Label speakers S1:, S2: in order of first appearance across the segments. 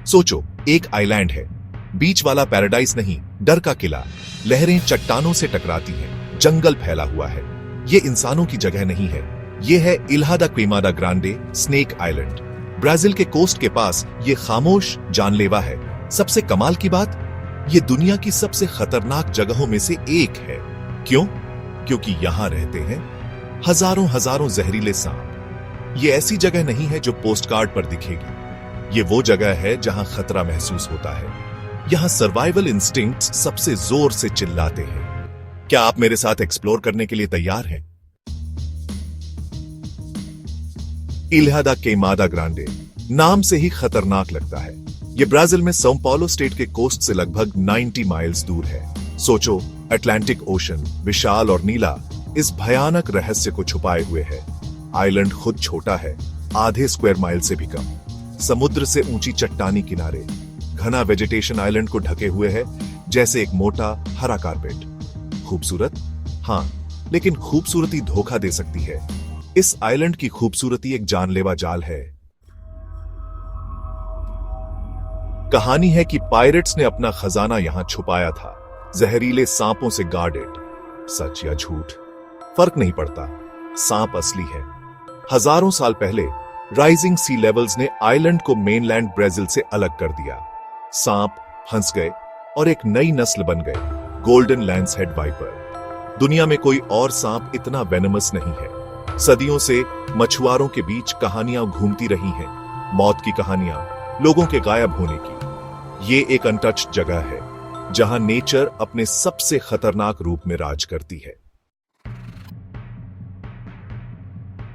S1: सोचो, एक आइलैंड है, बीच वाला पैराडाइज नहीं, डर का किला। लहरें चट्टानों से टकराती हैं, जंगल फैला हुआ है। ये इंसानों की जगह नहीं है। ये है इल्हा da Queimada Grande, snake island. Brazil के कोस्ट के पास ये खामोश जानलेवा है। सबसे कमाल की बात, ये दुनिया की सबसे खतरनाक जगहों में से एक है। क्यों? क्योंकि यहां रहते हैं हजारों हजारों जहरीले सांप। ये ऐसी जगह नहीं है जो पोस्टकार्ड पर दिखेगी। ये वो जगह है जहां खतरा महसूस होता है। यहां सर्वाइवल इंस्टिंक्ट्स सबसे जोर से चिल्लाते हैं। क्या आप मेरे साथ एक्सप्लोर करने के लिए तैयार हैं? इल्हा दा क्विमादा ग्रांडे नाम से ही खतरनाक लगता है। यह ब्राजील में सौ पॉलो स्टेट के कोस्ट से लगभग 90 माइल्स दूर है। सोचो, अटलांटिक ओशन विशाल और नीला इस भयानक रहस्य को छुपाए हुए है। आइलैंड खुद छोटा है, आधे स्क्वायर माइल से भी कम। समुद्र से ऊंची चट्टानी किनारे, घना वेजिटेशन आइलैंड को ढके हुए है जैसे एक मोटा हरा कारपेट। खूबसूरत? हां, लेकिन खूबसूरती धोखा दे सकती है। इस आइलैंड की खूबसूरती एक जानलेवा जाल है। कहानी है कि पायरेट्स ने अपना खजाना यहां छुपाया था, जहरीले सांपों से गार्डेड। सच या झूठ फर्क नहीं पड़ता, सांप असली है। हजारों साल पहले राइजिंग सी लेवल्स ने आइलैंड को मेनलैंड ब्राजील से अलग कर दिया। सांप फंस गए और एक नई नस्ल बन गए, गोल्डन लैंसहेड वाइपर। दुनिया में कोई और सांप इतना वेनमस नहीं है। सदियों से मछुआरों के बीच कहानियां घूमती रही हैं, मौत की कहानियां, लोगों के गायब होने की। ये एक अनटच्ड जगह है जहां नेचर अपने सबसे खतरनाक रूप में राज करती है।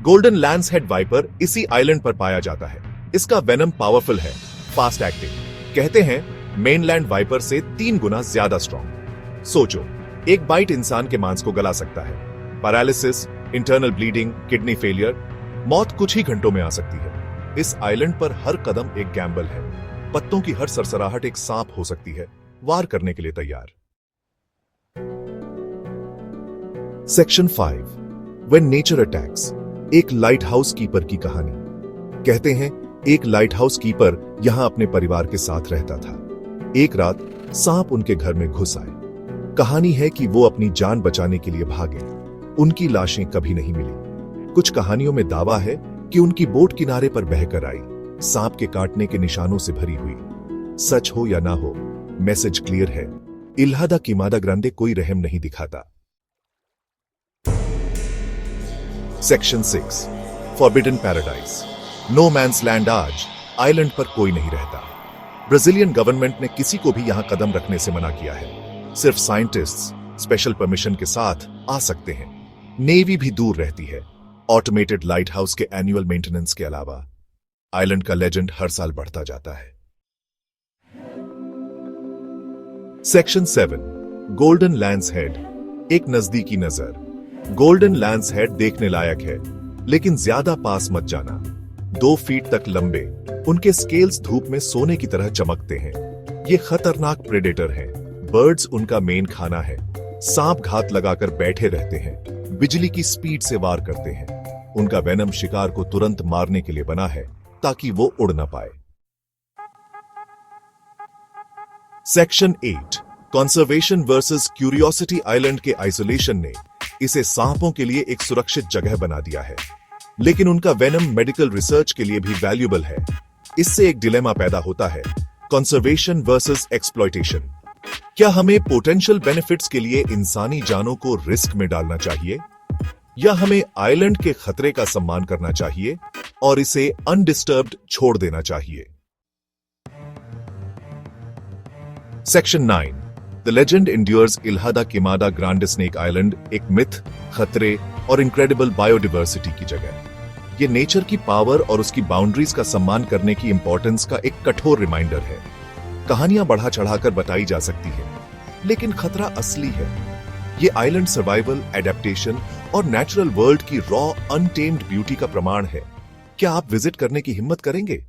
S1: गोल्डन लैंसहेड वाइपर इसी आइलैंड पर पाया जाता है। इसका वेनम पावरफुल है, फास्ट एक्टिंग। कहते हैं मेनलैंड वाइपर से 3 गुना ज्यादा स्ट्रॉन्ग। सोचो, एक बाइट इंसान के मांस को गला सकता है। Paralysis, internal bleeding, kidney failure, मौत कुछ ही घंटों में आ सकती है। इस आइलैंड पर हर कदम एक गैम्बल है। पत्तों की हर सरसराहट एक सांप हो सकती है, वार करने के लिए तैयार। Section 5, when nature attacks. एक लाइट हाउस कीपर की कहानी। कहते हैं एक लाइट हाउस कीपर यहां अपने परिवार के साथ रहता था। एक रात सांप उनके घर में घुस आए। कहानी है कि वो अपनी जान बचाने के लिए भागे। उनकी लाशें कभी नहीं मिली। कुछ कहानियों में दावा है कि उनकी बोट किनारे पर बहकर आई, सांप के काटने के निशानों से भरी हुई। सच हो या ना हो, मैसेज क्लियर है। इल्हा दा क्विमादा ग्रांडे कोई रहम नहीं दिखाता। Section 6, forbidden paradise. No man's land. आज आइलैंड पर कोई नहीं रहता। ब्राजीलियन गवर्नमेंट ने किसी को भी यहां कदम रखने से मना किया है। सिर्फ साइंटिस्ट्स स्पेशल परमिशन के साथ आ सकते हैं। नेवी भी दूर रहती है। ऑटोमेटेड लाइट हाउस के एनुअल मेंटेनेंस के अलावा आइलैंड का लेजेंड हर साल बढ़ता जाता है। सेक्शन 7, गोल्डन लैंसहेड, एक नजदीकी नजर। गोल्डन लैंसहेड देखने लायक है, लेकिन ज्यादा पास मत जाना। 2 फीट तक लंबे, उनके स्केल्स धूप में सोने की तरह चमकते हैं। ये खतरनाक प्रेडेटर हैं। बर्ड्स उनका मेन खाना है। सांप घात लगाकर बैठे रहते हैं, बिजली की स्पीड से वार करते हैं। उनका वेनम शिकार को तुरंत मारने के लिए बना है ताकि वो उड़ ना पाए। Section 8, conservation versus curiosity. Island के आइसोलेशन ने इसे सांपों के लिए एक सुरक्षित जगह बना दिया है, लेकिन उनका वेनम मेडिकल रिसर्च के लिए भी वैल्यूएबल है। इससे एक डिलेमा पैदा होता है, कंजर्वेशन वर्सेस एक्सप्लॉयटेशन। क्या हमें पोटेंशियल बेनिफिट्स के लिए इंसानी जानों को रिस्क में डालना चाहिए, या हमें आइलैंड के खतरे का सम्मान करना चाहिए और इसे अनडिस्टर्ब्ड छोड़ देना चाहिए? Section 9, the legend endures. Ilha da Queimada Grande snake island एक मिथ, खतरे और इनक्रेडिबल बायोडाइवर्सिटी की जगह। यह नेचर की पावर और उसकी बाउंड्रीज का सम्मान करने की इंपॉर्टेंस का एक कठोर रिमाइंडर है। कहानियां बढ़ा चढ़ाकर बताई जा सकती है, लेकिन खतरा असली है। यह आइलैंड सर्वाइवल, एडेप्टेशन और नेचुरल वर्ल्ड की रॉ अनटेम्ड ब्यूटी का प्रमाण है। क्या आप विजिट करने की हिम्मत करेंगे?